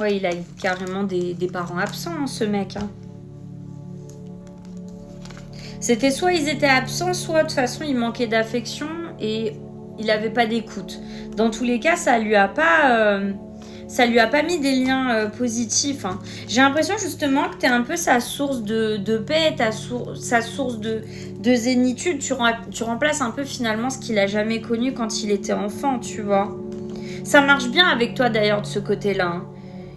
Ouais, il a carrément des parents absents, hein, ce mec. Hein. C'était soit ils étaient absents, soit de toute façon il manquait d'affection et il n'avait pas d'écoute. Dans tous les cas, ça lui a pas mis des liens positifs. Hein. J'ai l'impression justement que tu es un peu sa source de paix, sa source de zénitude. Tu remplaces un peu finalement ce qu'il a jamais connu quand il était enfant, tu vois. Ça marche bien avec toi d'ailleurs de ce côté-là. Hein.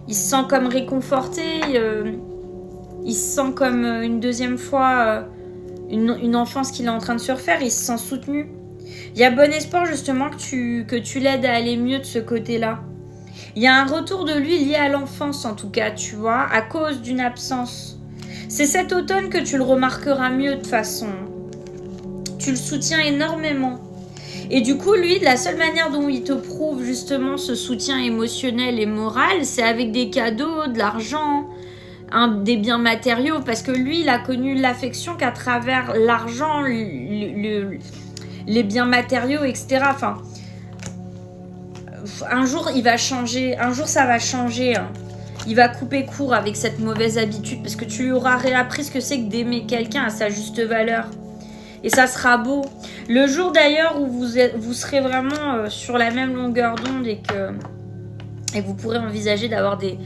Il se sent comme réconforté, il se sent comme une deuxième fois une enfance qu'il est en train de se refaire, il se sent soutenu. Il y a bon espoir justement que tu l'aides à aller mieux de ce côté-là. Il y a un retour de lui lié à l'enfance en tout cas, tu vois, à cause d'une absence. C'est cet automne que tu le remarqueras mieux de toute façon. Tu le soutiens énormément. Et du coup, lui, la seule manière dont il te prouve justement ce soutien émotionnel et moral, c'est avec des cadeaux, de l'argent, des biens matériaux, parce que lui, il a connu l'affection qu'à travers l'argent, les biens matériaux, etc. Enfin, un jour, il va changer, un jour, ça va changer. Hein. Il va couper court avec cette mauvaise habitude, parce que tu lui auras réappris ce que c'est que d'aimer quelqu'un à sa juste valeur. Et ça sera beau. Le jour d'ailleurs où vous serez vraiment sur la même longueur d'onde et vous pourrez envisager d'avoir des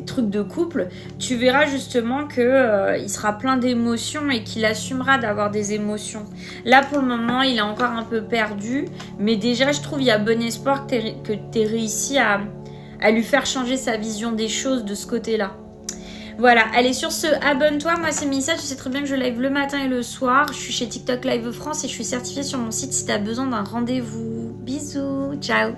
trucs de couple, tu verras justement qu'il sera plein d'émotions et qu'il assumera d'avoir des émotions. Là, pour le moment, il est encore un peu perdu, mais déjà, je trouve qu'il y a bon espoir que tu aies réussi à lui faire changer sa vision des choses de ce côté-là. Voilà, allez sur ce, abonne-toi, moi c'est Mélissa, tu sais très bien que je live le matin et le soir, je suis chez TikTok Live France et je suis certifiée sur mon site si tu as besoin d'un rendez-vous. Bisous, ciao.